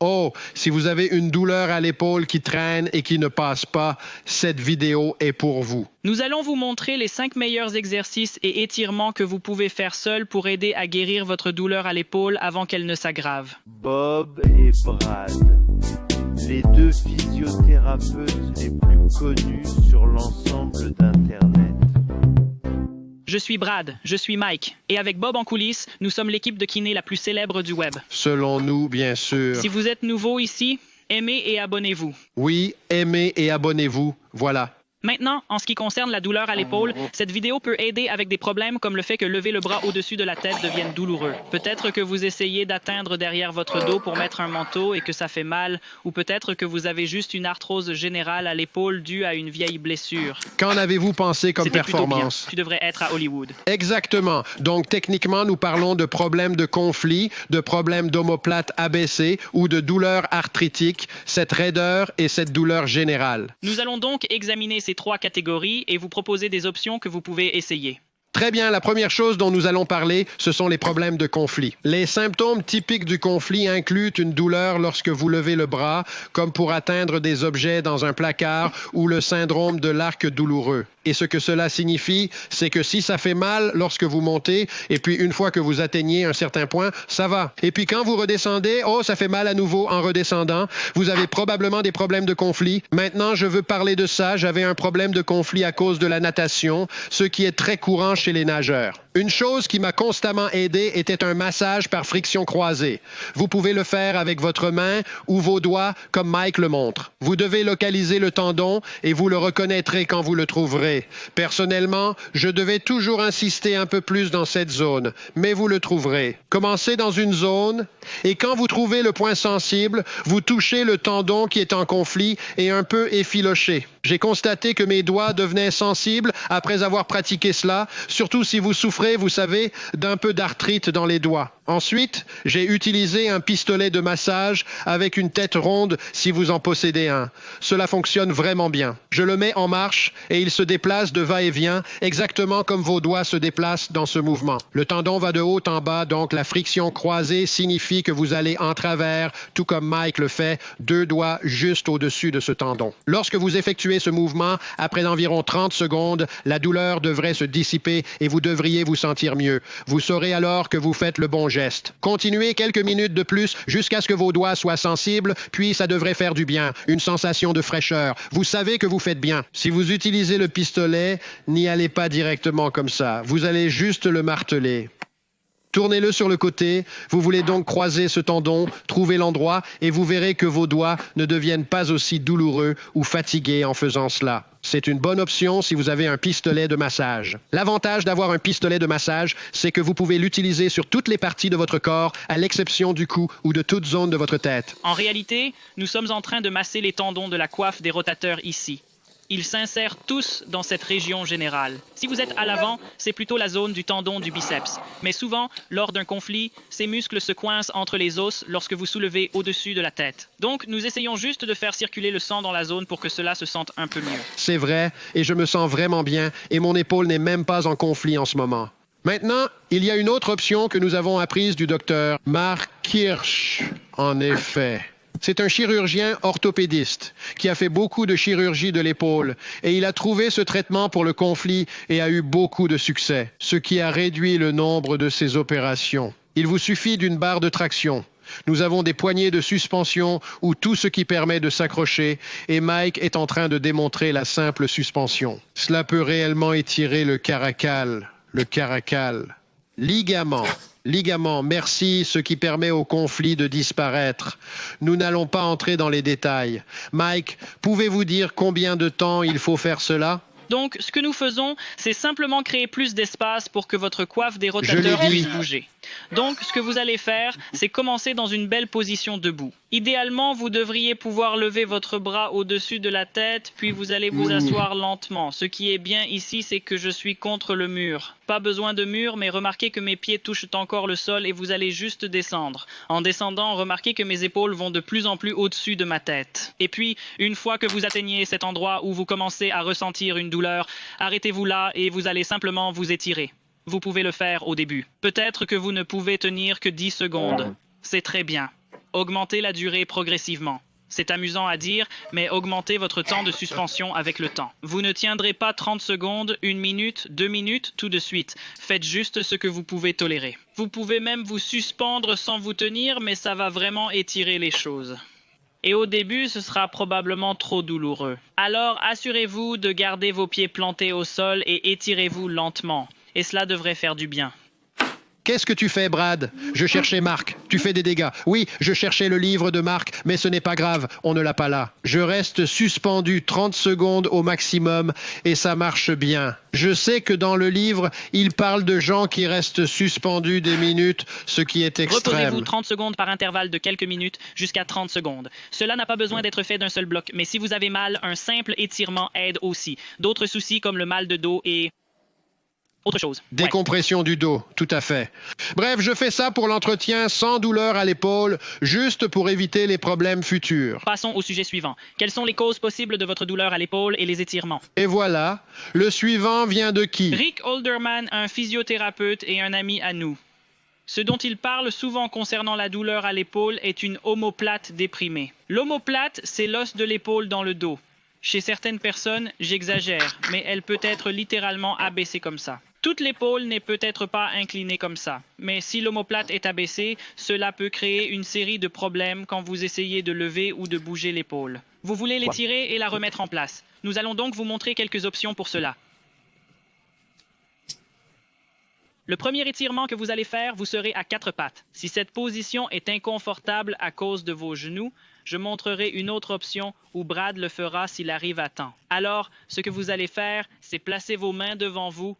Oh, si vous avez une douleur à l'épaule qui traîne et qui ne passe pas, cette vidéo est pour vous. Nous allons vous montrer les 5 meilleurs exercices et étirements que vous pouvez faire seul pour aider à guérir votre douleur à l'épaule avant qu'elle ne s'aggrave. Bob et Brad, les deux physiothérapeutes les plus connus sur l'ensemble d'Internet. Je suis Brad, je suis Mike, et avec Bob en coulisses, nous sommes l'équipe de kiné la plus célèbre du web. Selon nous, bien sûr. Si vous êtes nouveau ici, aimez et abonnez-vous. Oui, aimez et abonnez-vous. Voilà. Maintenant, en ce qui concerne la douleur à l'épaule, cette vidéo peut aider avec des problèmes comme le fait que lever le bras au-dessus de la tête devienne douloureux. Peut-être que vous essayez d'atteindre derrière votre dos pour mettre un manteau et que ça fait mal, ou peut-être que vous avez juste une arthrose générale à l'épaule due à une vieille blessure. Qu'en avez-vous pensé comme C'était plutôt bien. performance? Tu devrais être à Hollywood. Exactement. Donc, techniquement, nous parlons de problèmes de conflit, de problèmes d'omoplate abaissée ou de douleur arthritique, cette raideur et cette douleur générale. Nous allons donc examiner ces 3 catégories et vous proposer des options que vous pouvez essayer. Très bien, la première chose dont nous allons parler, ce sont les problèmes de conflit. Les symptômes typiques du conflit incluent une douleur lorsque vous levez le bras, comme pour atteindre des objets dans un placard, ou le syndrome de l'arc douloureux. Et ce que cela signifie, c'est que si ça fait mal lorsque vous montez, et puis une fois que vous atteignez un certain point, ça va. Et puis quand vous redescendez, oh, ça fait mal à nouveau en redescendant. Vous avez probablement des problèmes de conflit. Maintenant, je veux parler de ça. J'avais un problème de conflit à cause de la natation, ce qui est très courant chez les nageurs. Une chose qui m'a constamment aidé était un massage par friction croisée. Vous pouvez le faire avec votre main ou vos doigts, comme Mike le montre. Vous devez localiser le tendon et vous le reconnaîtrez quand vous le trouverez. Personnellement, je devais toujours insister un peu plus dans cette zone, mais vous le trouverez. Commencez dans une zone et quand vous trouvez le point sensible, vous touchez le tendon qui est en conflit et un peu effiloché. J'ai constaté que mes doigts devenaient sensibles après avoir pratiqué cela, surtout si vous souffrez, vous savez, d'un peu d'arthrite dans les doigts. Ensuite, j'ai utilisé un pistolet de massage avec une tête ronde si vous en possédez un. Cela fonctionne vraiment bien. Je le mets en marche et il se déplace de va-et-vient exactement comme vos doigts se déplacent dans ce mouvement. Le tendon va de haut en bas, donc la friction croisée signifie que vous allez en travers, tout comme Mike le fait, 2 doigts juste au-dessus de ce tendon. Lorsque vous effectuez ce mouvement, après environ 30 secondes, la douleur devrait se dissiper et vous devriez vous sentir mieux. Vous saurez alors que vous faites le bon geste. Continuez quelques minutes de plus jusqu'à ce que vos doigts soient sensibles, puis ça devrait faire du bien, une sensation de fraîcheur. Vous savez que vous faites bien. Si vous utilisez le pistolet, n'y allez pas directement comme ça. Vous allez juste le marteler. Tournez-le sur le côté, vous voulez donc croiser ce tendon, trouver l'endroit et vous verrez que vos doigts ne deviennent pas aussi douloureux ou fatigués en faisant cela. C'est une bonne option si vous avez un pistolet de massage. L'avantage d'avoir un pistolet de massage, c'est que vous pouvez l'utiliser sur toutes les parties de votre corps, à l'exception du cou ou de toute zone de votre tête. En réalité, nous sommes en train de masser les tendons de la coiffe des rotateurs ici. Ils s'insèrent tous dans cette région générale. Si vous êtes à l'avant, c'est plutôt la zone du tendon du biceps. Mais souvent, lors d'un conflit, ces muscles se coincent entre les os lorsque vous soulevez au-dessus de la tête. Donc, nous essayons juste de faire circuler le sang dans la zone pour que cela se sente un peu mieux. C'est vrai, et je me sens vraiment bien, et mon épaule n'est même pas en conflit en ce moment. Maintenant, il y a une autre option que nous avons apprise du docteur Mark Kirsch. En effet. C'est un chirurgien orthopédiste qui a fait beaucoup de chirurgie de l'épaule et il a trouvé ce traitement pour le conflit et a eu beaucoup de succès, ce qui a réduit le nombre de ses opérations. Il vous suffit d'une barre de traction. Nous avons des poignées de suspension ou tout ce qui permet de s'accrocher et Mike est en train de démontrer la simple suspension. Cela peut réellement étirer le caracale. Ligament, merci, ce qui permet au conflit de disparaître. Nous n'allons pas entrer dans les détails. Mike, pouvez-vous dire combien de temps il faut faire cela? Donc, ce que nous faisons, c'est simplement créer plus d'espace pour que votre coiffe des rotateurs puisse bouger. Donc, ce que vous allez faire, c'est commencer dans une belle position debout. Idéalement, vous devriez pouvoir lever votre bras au-dessus de la tête, puis vous allez vous asseoir lentement. Ce qui est bien ici, c'est que je suis contre le mur. Pas besoin de mur, mais remarquez que mes pieds touchent encore le sol et vous allez juste descendre. En descendant, remarquez que mes épaules vont de plus en plus au-dessus de ma tête. Et puis, une fois que vous atteignez cet endroit où vous commencez à ressentir une douleur, arrêtez-vous là et vous allez simplement vous étirer. Vous pouvez le faire au début. Peut-être que vous ne pouvez tenir que 10 secondes. C'est très bien. Augmentez la durée progressivement. C'est amusant à dire, mais augmentez votre temps de suspension avec le temps. Vous ne tiendrez pas 30 secondes, 1 minute, 2 minutes tout de suite. Faites juste ce que vous pouvez tolérer. Vous pouvez même vous suspendre sans vous tenir, mais ça va vraiment étirer les choses. Et au début, ce sera probablement trop douloureux. Alors, assurez-vous de garder vos pieds plantés au sol et étirez-vous lentement. Et cela devrait faire du bien. Qu'est-ce que tu fais, Brad? Je cherchais Marc. Tu fais des dégâts. Oui, je cherchais le livre de Marc, mais ce n'est pas grave, on ne l'a pas là. Je reste suspendu 30 secondes au maximum et ça marche bien. Je sais que dans le livre, il parle de gens qui restent suspendus des minutes, ce qui est extrême. Reposez-vous 30 secondes par intervalle de quelques minutes jusqu'à 30 secondes. Cela n'a pas besoin d'être fait d'un seul bloc, mais si vous avez mal, un simple étirement aide aussi. D'autres soucis comme le mal de dos et... autre chose. Décompression du dos, tout à fait. Bref, je fais ça pour l'entretien sans douleur à l'épaule, juste pour éviter les problèmes futurs. Passons au sujet suivant. Quelles sont les causes possibles de votre douleur à l'épaule et les étirements? Et voilà, le suivant vient de qui? Rick Olderman, un physiothérapeute et un ami à nous. Ce dont il parle souvent concernant la douleur à l'épaule est une omoplate déprimée. L'omoplate, c'est l'os de l'épaule dans le dos. Chez certaines personnes, j'exagère, mais elle peut être littéralement abaissée comme ça. Toute l'épaule n'est peut-être pas inclinée comme ça, mais si l'omoplate est abaissée, cela peut créer une série de problèmes quand vous essayez de lever ou de bouger l'épaule. Vous voulez l'étirer et la remettre en place. Nous allons donc vous montrer quelques options pour cela. Le premier étirement que vous allez faire, vous serez à 4 pattes. Si cette position est inconfortable à cause de vos genoux, je montrerai une autre option où Brad le fera s'il arrive à temps. Alors, ce que vous allez faire, c'est placer vos mains devant vous.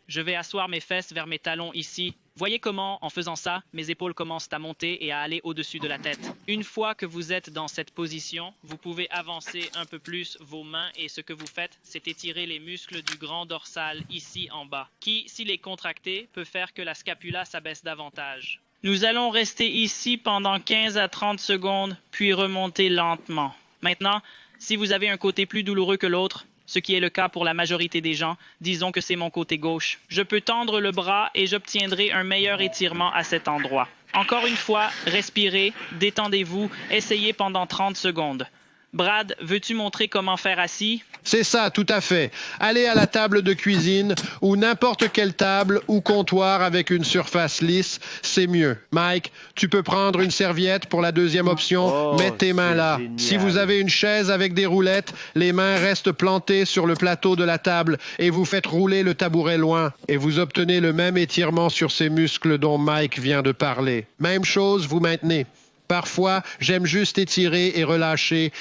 Je vais asseoir mes fesses vers mes talons ici. Voyez comment, en faisant ça, mes épaules commencent à monter et à aller au-dessus de la tête. Une fois que vous êtes dans cette position, vous pouvez avancer un peu plus vos mains et ce que vous faites, c'est étirer les muscles du grand dorsal ici en bas, qui, s'il est contracté, peut faire que la scapula s'abaisse davantage. Nous allons rester ici pendant 15 à 30 secondes, puis remonter lentement. Maintenant, si vous avez un côté plus douloureux que l'autre, ce qui est le cas pour la majorité des gens, disons que c'est mon côté gauche. Je peux tendre le bras et j'obtiendrai un meilleur étirement à cet endroit. Encore une fois, respirez, détendez-vous, essayez pendant 30 secondes. Brad, veux-tu montrer comment faire assis? C'est ça, tout à fait. Allez à la table de cuisine ou n'importe quelle table ou comptoir avec une surface lisse, c'est mieux. Mike, tu peux prendre une serviette pour la deuxième option. Mets tes mains là. Génial. Si vous avez une chaise avec des roulettes, les mains restent plantées sur le plateau de la table et vous faites rouler le tabouret loin et vous obtenez le même étirement sur ces muscles dont Mike vient de parler. Même chose, vous maintenez. Parfois, j'aime juste étirer et relâcher,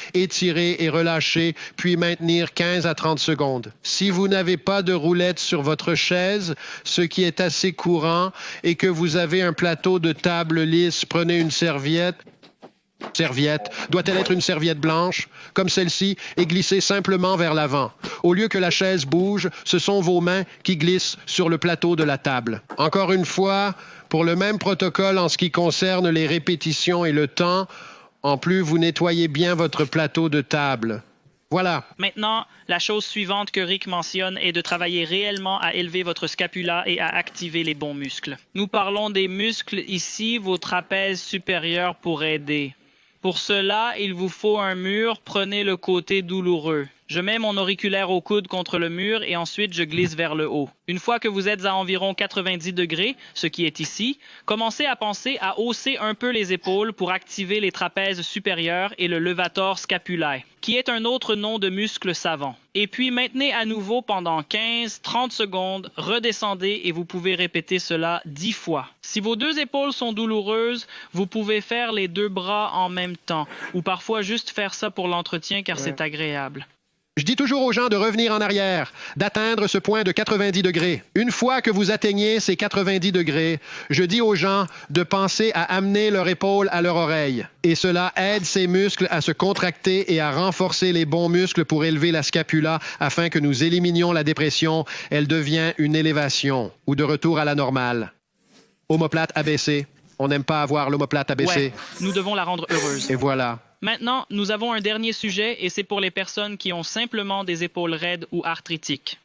puis maintenir 15 à 30 secondes. Si vous n'avez pas de roulette sur votre chaise, ce qui est assez courant, et que vous avez un plateau de table lisse, prenez une serviette. Doit-elle être une serviette blanche, comme celle-ci, et glissez simplement vers l'avant. Au lieu que la chaise bouge, ce sont vos mains qui glissent sur le plateau de la table. Encore une fois, pour le même protocole en ce qui concerne les répétitions et le temps, en plus, vous nettoyez bien votre plateau de table. Voilà. Maintenant, la chose suivante que Rick mentionne est de travailler réellement à élever votre scapula et à activer les bons muscles. Nous parlons des muscles ici, vos trapèzes supérieurs pour aider. Pour cela, il vous faut un mur, prenez le côté douloureux. Je mets mon auriculaire au coude contre le mur et ensuite je glisse vers le haut. Une fois que vous êtes à environ 90 degrés, ce qui est ici, commencez à penser à hausser un peu les épaules pour activer les trapèzes supérieurs et le levator scapulae, qui est un autre nom de muscle savant. Et puis maintenez à nouveau pendant 15-30 secondes, redescendez et vous pouvez répéter cela 10 fois. Si vos deux épaules sont douloureuses, vous pouvez faire les deux bras en même temps, ou parfois juste faire ça pour l'entretien car c'est agréable. Je dis toujours aux gens de revenir en arrière, d'atteindre ce point de 90 degrés. Une fois que vous atteignez ces 90 degrés, je dis aux gens de penser à amener leur épaule à leur oreille. Et cela aide ces muscles à se contracter et à renforcer les bons muscles pour élever la scapula afin que nous éliminions la dépression. Elle devient une élévation ou de retour à la normale. Omoplate abaissée. On n'aime pas avoir l'omoplate abaissée. Ouais, nous devons la rendre heureuse. Et voilà. Maintenant, nous avons un dernier sujet et c'est pour les personnes qui ont simplement des épaules raides ou arthritiques.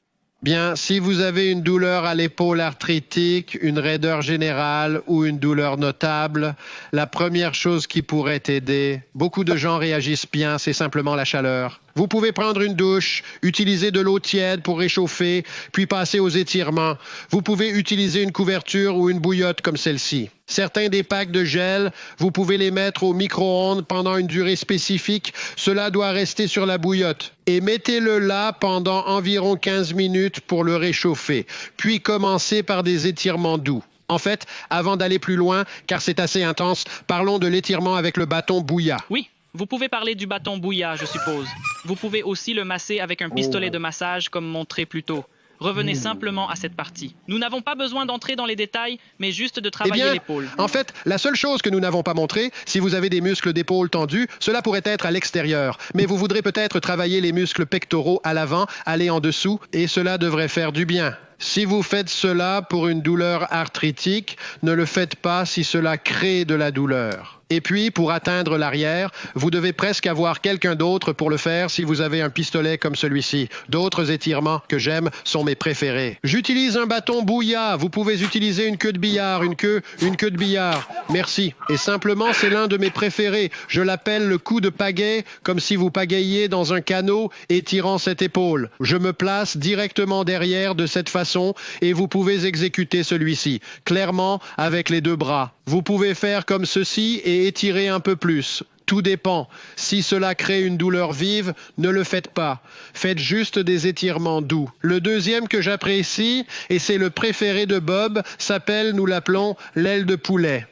Bien, si vous avez une douleur à l'épaule arthritique, une raideur générale ou une douleur notable, la première chose qui pourrait aider, beaucoup de gens réagissent bien, c'est simplement la chaleur. Vous pouvez prendre une douche, utiliser de l'eau tiède pour réchauffer, puis passer aux étirements. Vous pouvez utiliser une couverture ou une bouillotte comme celle-ci. Certains des packs de gel, vous pouvez les mettre au micro-ondes pendant une durée spécifique. Cela doit rester sur la bouillotte. Et mettez-le là pendant environ 15 minutes pour le réchauffer. Puis commencez par des étirements doux. En fait, avant d'aller plus loin, car c'est assez intense, parlons de l'étirement avec le bâton Bouya. Oui, vous pouvez parler du bâton Bouya, je suppose. Vous pouvez aussi le masser avec un pistolet de massage comme montré plus tôt. Revenez simplement à cette partie. Nous n'avons pas besoin d'entrer dans les détails, mais juste de travailler l'épaule. En fait, la seule chose que nous n'avons pas montrée, si vous avez des muscles d'épaule tendus, cela pourrait être à l'extérieur. Mais vous voudrez peut-être travailler les muscles pectoraux à l'avant, aller en dessous, et cela devrait faire du bien. Si vous faites cela pour une douleur arthritique, ne le faites pas si cela crée de la douleur. Et puis, pour atteindre l'arrière, vous devez presque avoir quelqu'un d'autre pour le faire si vous avez un pistolet comme celui-ci. D'autres étirements que j'aime sont mes préférés. J'utilise un bâton Bouya. Vous pouvez utiliser une queue de billard, une queue de billard. Merci. Et simplement, c'est l'un de mes préférés. Je l'appelle le coup de pagaie, comme si vous pagayiez dans un canot étirant cette épaule. Je me place directement derrière de cette façon et vous pouvez exécuter celui-ci, clairement avec les deux bras. Vous pouvez faire comme ceci et étirer un peu plus. Tout dépend. Si cela crée une douleur vive, ne le faites pas. Faites juste des étirements doux. Le deuxième que j'apprécie, et c'est le préféré de Bob, s'appelle, nous l'appelons, l'aile de poulet.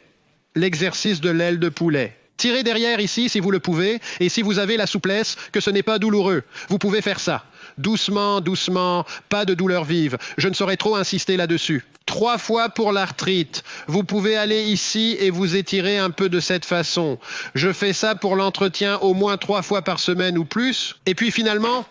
L'exercice de l'aile de poulet. Tirez derrière ici si vous le pouvez, et si vous avez la souplesse, que ce n'est pas douloureux. Vous pouvez faire ça. Doucement, doucement, pas de douleur vive. Je ne saurais trop insister là-dessus. 3 fois pour l'arthrite. Vous pouvez aller ici et vous étirer un peu de cette façon. Je fais ça pour l'entretien au moins 3 fois par semaine ou plus. Et puis finalement,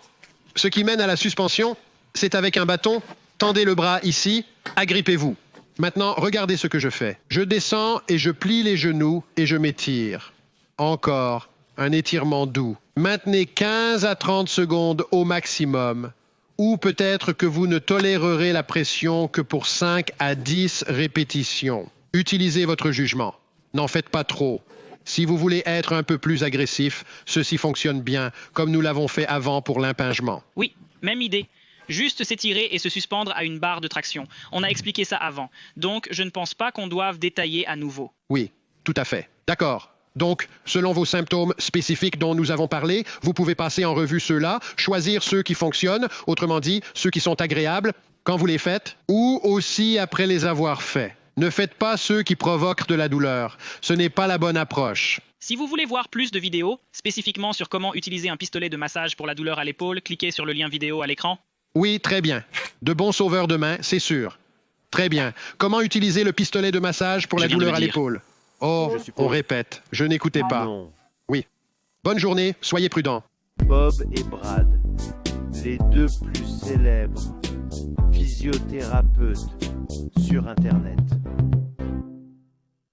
ce qui mène à la suspension, c'est avec un bâton. Tendez le bras ici, agrippez-vous. Maintenant, regardez ce que je fais. Je descends et je plie les genoux et je m'étire. Encore un étirement doux. Maintenez 15 à 30 secondes au maximum. Ou peut-être que vous ne tolérerez la pression que pour 5 à 10 répétitions. Utilisez votre jugement. N'en faites pas trop. Si vous voulez être un peu plus agressif, ceci fonctionne bien, comme nous l'avons fait avant pour l'impingement. Oui, même idée. Juste s'étirer et se suspendre à une barre de traction. On a expliqué ça avant. Donc, je ne pense pas qu'on doive détailler à nouveau. Oui, tout à fait. D'accord. Donc, selon vos symptômes spécifiques dont nous avons parlé, vous pouvez passer en revue ceux-là, choisir ceux qui fonctionnent, autrement dit, ceux qui sont agréables, quand vous les faites, ou aussi après les avoir faits. Ne faites pas ceux qui provoquent de la douleur. Ce n'est pas la bonne approche. Si vous voulez voir plus de vidéos, spécifiquement sur comment utiliser un pistolet de massage pour la douleur à l'épaule, cliquez sur le lien vidéo à l'écran. Oui, très bien. De bons sauveurs de main, c'est sûr. Très bien. Comment utiliser le pistolet de massage pour la douleur à l'épaule? Oh, on répète. Je n'écoutais pas. Non. Oui. Bonne journée, soyez prudents. Bob et Brad, les deux plus célèbres physiothérapeutes sur Internet.